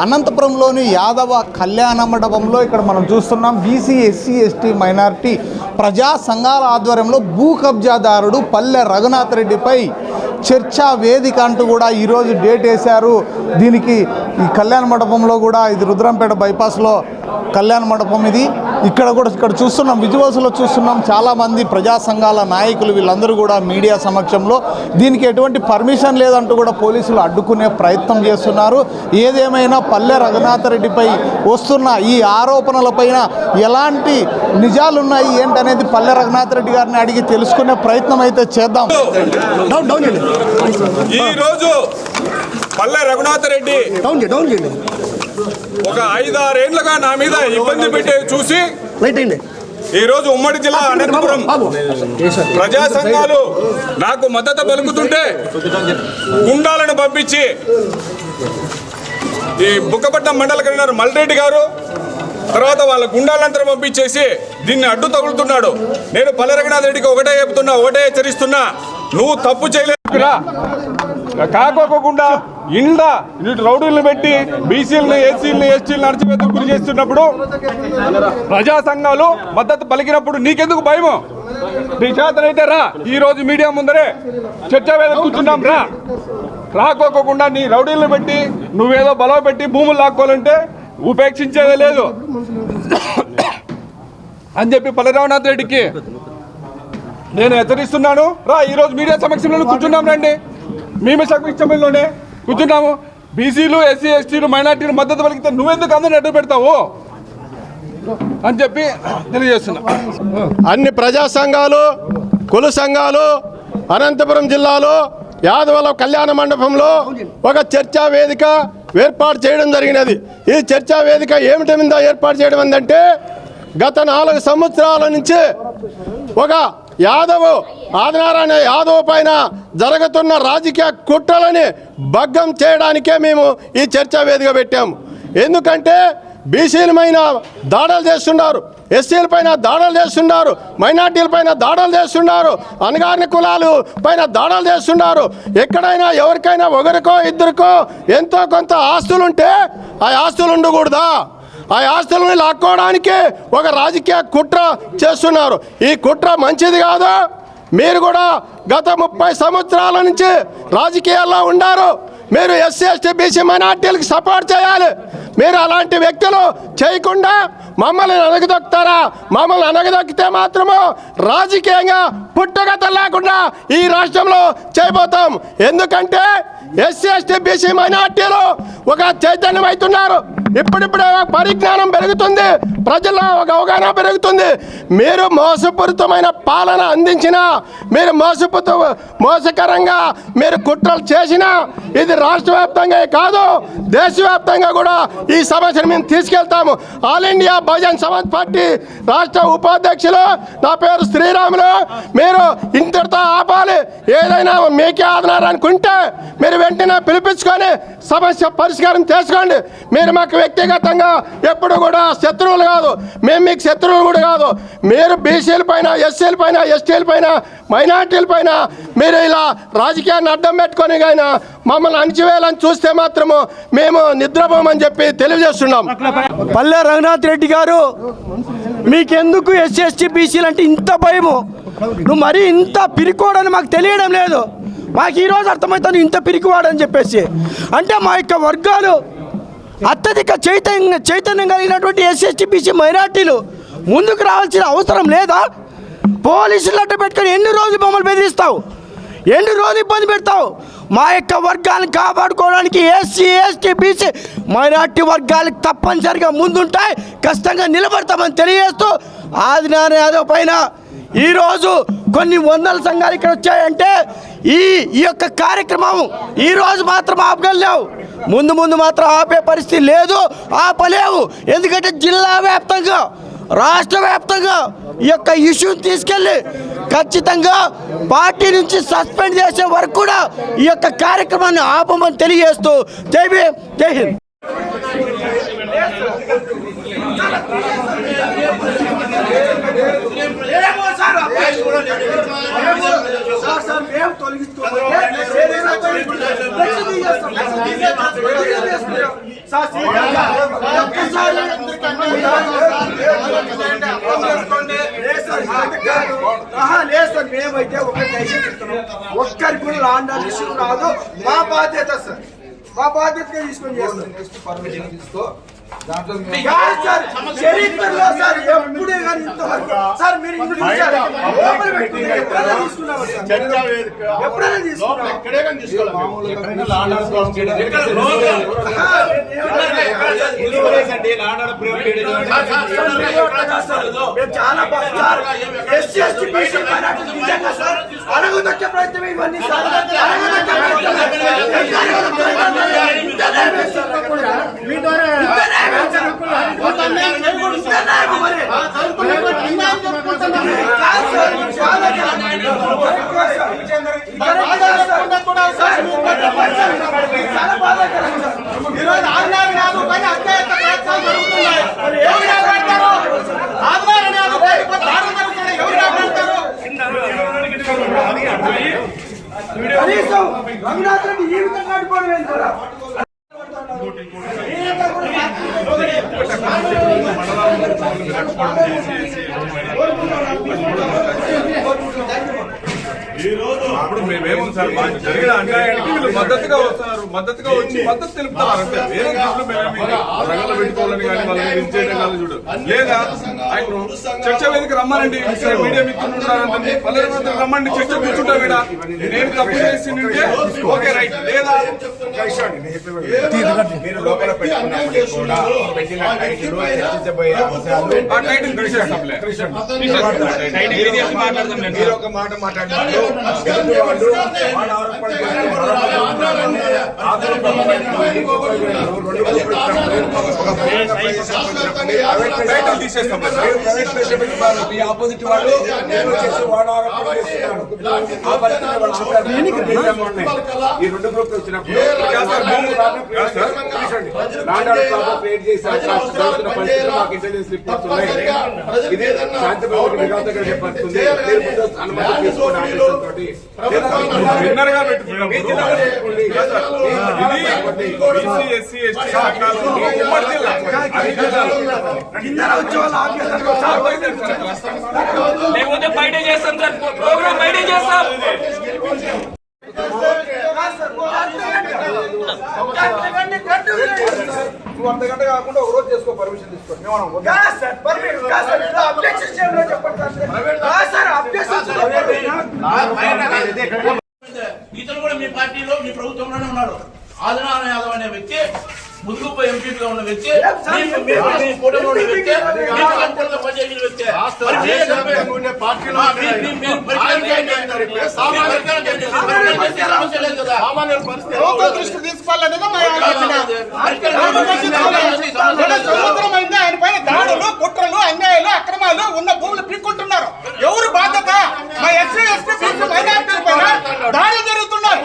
అనంతపురంలోని యాదవ కళ్యాణ మండపంలో ఇక్కడ మనం చూస్తున్నాం బీసీ ఎస్సీ ఎస్టీ మైనారిటీ ప్రజా సంఘాల ఆధ్వర్యంలో భూ కబ్జాదారుడు పల్లె రఘునాథ్ రెడ్డిపై చర్చా వేదిక అంటూ కూడా ఈరోజు డేట్ వేశారు. దీనికి ఈ కళ్యాణ మండపంలో కూడా ఇది రుద్రంపేట బైపాస్లో కళ్యాణ మండపం ఇది. ఇక్కడ చూస్తున్నాం, విజువల్స్లో చూస్తున్నాం చాలామంది ప్రజా సంఘాల నాయకులు వీళ్ళందరూ కూడా మీడియా సమక్షంలో దీనికి ఎటువంటి పర్మిషన్ లేదంటూ కూడా పోలీసులు అడ్డుకునే ప్రయత్నం చేస్తున్నారు. ఏదేమైనా పల్లె రఘునాథ్ రెడ్డిపై వస్తున్న ఈ ఆరోపణలపైన ఎలాంటి నిజాలున్నాయి ఏంటనేది పల్లె రఘునాథ్ రెడ్డి గారిని అడిగి తెలుసుకునే ప్రయత్నం అయితే చేద్దాం. ఈరోజు పల్లె రఘునాథ్ రెడ్డి ఒక 5-6 ఏళ్లుగా నా మీద ఇబ్బంది పెట్టే చూసి ఈరోజు ఉమ్మడి జిల్లా అనంతపురం ప్రజా సంఘాలు నాకు మద్దతు పలుకుతుంటే గుండాలను పంపించి ఈ బుక్కపట్నం మండల కన్వీనర్ మల్రెడ్డి గారు తర్వాత వాళ్ళ గుండాలంతా పంపించేసి దీన్ని అడ్డు తగులుతున్నాడు. నేను పల్లె రఘునాథ్ రెడ్డికి ఒకటే చెప్తున్నా, ఒకటే హెచ్చరిస్తున్నా, నువ్వు తప్పు చేయలేదురా. కాకోకుండా ఇండ రౌడీలను పెట్టి బీసీలను ఎస్సీలను ఎస్టీలను అణచివేతకు గురి చేస్తున్నప్పుడు ప్రజా సంఘాలు మద్దతు పలికినప్పుడు నీకెందుకు భయము? నీ చేతనైతే రా, ఈ రోజు మీడియా ముందరే చర్చా వేదిక కూర్చున్నాం రా. రాకోకుండా నీ రౌడీలను పెట్టి నువ్వేదో బలవ పెట్టి భూములు లాక్కోవాలంటే ఉపేక్షించేదే లేదు అని చెప్పి పల్లె రఘునాథ్ రెడ్డికి నేను హెచ్చరిస్తున్నాను. రా, ఈరోజు మీడియా సమక్షంలో కూర్చున్నాం రండి, మేమే సమక్షంలోనే కూర్చున్నాము. బీసీలు ఎస్సీ ఎస్టీలు మైనార్టీలు మద్దతు పలికితే నువ్వెందుకు అందరిని అడ్డు పెడతావు అని చెప్పి తెలియజేస్తున్నా. అన్ని ప్రజా సంఘాలు కుల సంఘాలు అనంతపురం జిల్లాలో యాదవుల కళ్యాణ మండపంలో ఒక చర్చా వేదిక ఏర్పాటు చేయడం జరిగినది. ఈ చర్చా వేదిక ఏమిటి మీద ఏర్పాటు చేయడం ఏంటంటే, గత 4 సంవత్సరాల నుంచి ఒక ఆదినారాయణ యాదవ్ పైన జరుగుతున్న రాజకీయ కుట్రలని భగ్గం చేయడానికే మేము ఈ చర్చా వేదిక పెట్టాము. ఎందుకంటే బీసీల పైన దాడులు చేస్తున్నారు, ఎస్సీల పైన దాడులు చేస్తున్నారు, మైనార్టీల పైన దాడులు చేస్తున్నారు, అణగారిన కులాలు పైన దాడులు చేస్తున్నారు. ఎక్కడైనా ఎవరికైనా ఒకరికో ఇద్దరికో ఎంతో కొంత ఆస్తులుంటే ఆ ఆస్తులు ఉండకూడదా? ఆ ఆస్తులను లాక్కోవడానికి ఒక రాజకీయ కుట్ర చేస్తున్నారు. ఈ కుట్ర మంచిది కాదు. మీరు కూడా గత 30 సంవత్సరాల నుంచి రాజకీయాల్లో ఉన్నారు. మీరు ఎస్సీ ఎస్టీ బీసీ మైనార్టీలకు సపోర్ట్ చేయాలి. మీరు అలాంటి వ్యక్తులు చేయకుండా మమ్మల్ని అనగదొక్కుతారా? మమ్మల్ని అనగదొక్కితే మాత్రము రాజకీయంగా పుట్టుగత లేకుండా ఈ రాష్ట్రంలో చేయబోతాం. ఎందుకంటే ఎస్సీ ఎస్టీ బీసీ మైనార్టీలు ఒక చైతన్యం అవుతున్నారు. ఇప్పుడిప్పుడే పరిజ్ఞానం పెరుగుతుంది, ప్రజల్లో ఒక అవగాహన పెరుగుతుంది. మీరు మోసపూరితమైన పాలన అందించినా, మీరు మోసకరంగా మీరు కుట్రలు చేసినా ఇది రాష్ట్ర వ్యాప్తంగా కాదు, దేశవ్యాప్తంగా కూడా ఈ సమస్యను మేము తీసుకెళ్తాము. All India Bahujan Samaj party రాష్ట్ర ఉపాధ్యక్షులు నా పేరు శ్రీరాములు. మీరు ఇంతటితో ఆపాలి. ఏదైనా మీకే ఆదరణ అనుకుంటే మీరు వెంటనే పిలిపించుకొని సమస్య పరిష్కారం చేసుకోండి. మీరు మాకు వ్యక్తిగతంగా ఎప్పుడు కూడా శత్రువులు కాదు, మేము మీకు శత్రువులు కూడా కాదు. మీరు బీసీల పైన ఎస్సీల పైన ఎస్టీల పైన మైనార్టీల పైన మీరు ఇలా రాజకీయాన్ని అడ్డం పెట్టుకొని కానీ మమ్మల్ని అణచివేయాలని చూస్తే మాత్రము మేము నిద్రపోమని చెప్పి తెలియజేస్తున్నాం. పల్లె రఘునాథ్ రెడ్డి గారు, మీకెందుకు ఎస్సీ ఎస్టీ బీసీలు అంటే ఇంత భయము? నువ్వు మరీ ఇంత పిరికోడని మాకు తెలియడం లేదు. మాకు ఈరోజు అర్థమవుతాను ఇంత పిరికివాడని చెప్పేసి. అంటే మా యొక్క వర్గాలు అత్యధిక చైతన్యం కలిగినటువంటి ఎస్సీ ఎస్టీ బీసీ మైనార్టీలు ముందుకు రావాల్సిన అవసరం లేదా? పోలీసులు అడ్డు పెట్టుకొని ఎన్ని రోజులు మమ్మల్ని బెదిరిస్తావు? ఎన్ని రోజులు ఇబ్బంది పెడతావు? మా యొక్క వర్గాలను కాపాడుకోవడానికి ఎస్సీ ఎస్టీ బీసీ మైనార్టీ వర్గాలకు తప్పనిసరిగా ముందుంటాయి, కష్టంగా నిలబడతామని తెలియజేస్తూ ఆదినారాయణ యాదవ్ పైన ఈరోజు కొన్ని వందల సంఘాలు ఇక్కడ వచ్చాయంటే ఈ యొక్క కార్యక్రమం ఈరోజు మాత్రం ఆపగలేవు, ముందు మాత్రం ఆపే పరిస్థితి లేదు, ఆపలేవు. ఎందుకంటే జిల్లా వ్యాప్తంగా రాష్ట్ర వ్యాప్తంగా ఈ యొక్క ఇష్యూని తీసుకెళ్ళి ఖచ్చితంగా పార్టీ నుంచి సస్పెండ్ చేసే వరకు కూడా ఈ యొక్క కార్యక్రమాన్ని ఆపమని తెలియజేస్తూ జై భీమ్, జై హింద్. లేదు సార్, మేమైతే ఒక దయచేసి చెప్తున్నాం, ఒక్కరికి కూడా లాండాలి ఇష్యూ రాదు. మా బాధ్యత సార్, మా బాధ్యతగా తీసుకొని చేస్తాం. పర్మిషన్ తీసుకో. చరిత్రలో సార్ ఎప్పుడే కానీ ఇంతవరకు సార్ మీరు ఇందుకు ఇచ్చారు. లోపల పెట్టుకుని ఎప్పుడైనా తీసుకున్నాము సార్, ఎప్పుడైనా తీసుకున్నాము. చాలా ఎస్సీ ఎస్టీ బీసీ మైనారిటీ నిజంగా సార్ అడగదొక్కే ప్రయత్నం ఇవన్నీ సార్, అడగదొక్కే ఈరోజు ఆంధ్రాలు కాదు కానీ అత్యంత ప్రయత్నాలు జరుగుతున్నాయి. ఎవరు కాపాడతారు? ఆంధ్రాలు కాదు దాడులు జరుగుతున్నాయి. ఎవరు కాపాడతారు? కనీసం రఘునాథ్ రెడ్డి ఈ విధంగా ఆడుకోవడం ఏంటి కూడా అప్పుడు మేమేమో సార్ మాకు జరిగిన అన్యాయానికి వీళ్ళు మద్దతుగా వస్తున్నారు, మద్దతుగా వచ్చి మద్దతు తెలుపుతున్నారు అంతే. వేరే గ్రూపులు మేమేమి రంగంలో పెట్టుకోవాలని కానీ వాళ్ళని విజయడం కానీ చూడు లేదా ఆయన చర్చ వేదిక రమ్మానండి. మీడియా మిత్రులు ఉంటారంటే పల్లె రమ్మండి, చర్చ కూర్చుంటాం ఇక్కడ. నేను తప్పు చేసి ఓకే రైట్ లేదా మీరు లోపల పెట్టుకున్నప్పటికీ కూడా పెట్టిన టైటిల్ చర్చించబోయే అంశాలు ఆ టైటిల్ తీసేస్తాంలే. మీరు ఒక మాట మాట్లాడినప్పుడు ఎదుటి వాళ్ళు వాళ్ళ ఆరోపణ టైటిల్ తీసేస్తాం. మీ ఆపోజిట్ వాళ్ళు వచ్చేసి వాళ్ళ ఆరోపణ చేస్తున్నారు. ఆ పరిస్థితి ఈ రెండు గ్రూపులు వచ్చినప్పుడు క్రియేట్ చేసి మాకు ఇంటెలిజెన్స్ రిపోర్ట్స్ ఉన్నాయి. ఇది శాంతిభవన్ విఘాతంగా చెప్పబడుతుంది. అనుమతి తీసుకోవడం విన్నర్ గా పెట్టుకున్నాం. లేకపోతే బయట చేస్తాం సార్, ప్రోగ్రామ్ బయట చేస్తాం. నువ్వు అర్ధ గంట కాకుండా ఒక రోజు చేసుకో, పర్మిషన్ తీసుకో. ఇతను కూడా మీ పార్టీలో మీ ప్రభుత్వంలోనే ఉన్నాడు. ఆదినారాయణ యాదవ్ అనే వ్యక్తి ముదుగుప్ప ఎంపీగా ఉన్న వ్యక్తి, కూటమిలో ఉన్న వ్యక్తి, పనిచేసిన వ్యక్తి. ఆయన పైన దాడులు, కుట్రలు, అన్యాయాలు, అక్రమాలు ఉన్న భూములు పీక్కుంటున్నారు. ఎవరు బాధ్యత? మా ఎస్సీ ఎస్టీ బీసీ మైనారిటీల పైన దాడులు జరుగుతున్నాయి.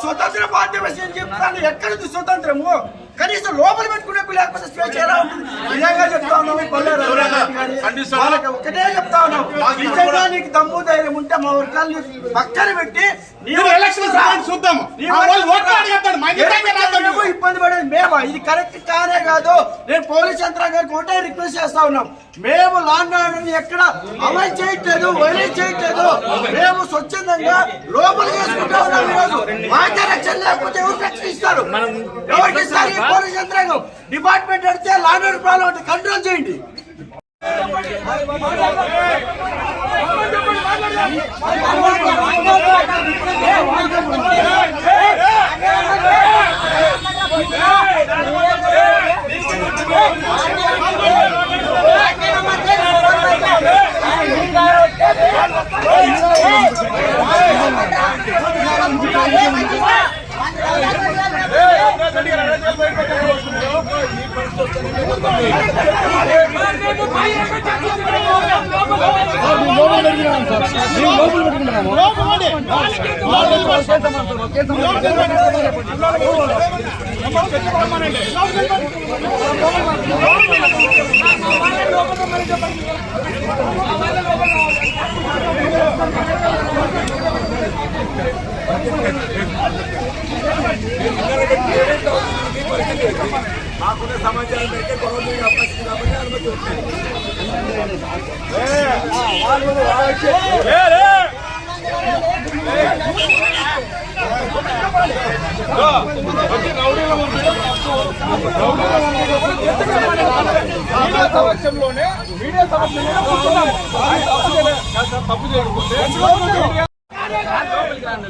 స్వతంత్ర పార్టీ విషయం చెప్తాను. ఎక్కడిది స్వతంత్రము? కనీసం లోపల పెట్టుకునే లేకపోతే స్వేచ్ఛ ఎలా ఉంటుంది? నిజంగా చెప్తా ఉన్నాము. వాళ్ళకి ఒకటే చెప్తా ఉన్నాం, నిజంగా నీకు దమ్ము ధైర్యం ఉంటే మా వర్గాన్ని పక్కన పెట్టి చూద్దాం. ఇబ్బంది పడేది మేమా? ఇది కరెక్ట్ కానే కాదు. నేను పోలీస్ యంత్రాంగానికి ఒకటే రిక్వెస్ట్ చేస్తా ఉన్నాం, మేము లాండ్ ఆర్డర్ ఎక్కడ అమలు చేయట్లేదు, వైలేట్ చేయట్లేదు. మేము స్వచ్ఛందంగా లోపల చేసుకుంటా ఉన్నాం. ఈరోజు మాకే రక్షణ లేకపోతే ఎవరు రక్షణ ఇస్తారు? ఎవరికి ఇస్తారు? ఈ పోలీస్ యంత్రాంగం డిపార్ట్మెంట్ అడితే లాండ్ ఆర్డర్ ప్రాబ్లం కంట్రోల్ చేయండి. మాకున్న సమాచారం మేరకు గొడవ జరిగే అవకాశం ఉంది కాబట్టి అనుమతి సమక్షంలోనే మీడియా సమక్షంలోనే తప్పు చేయకపోతే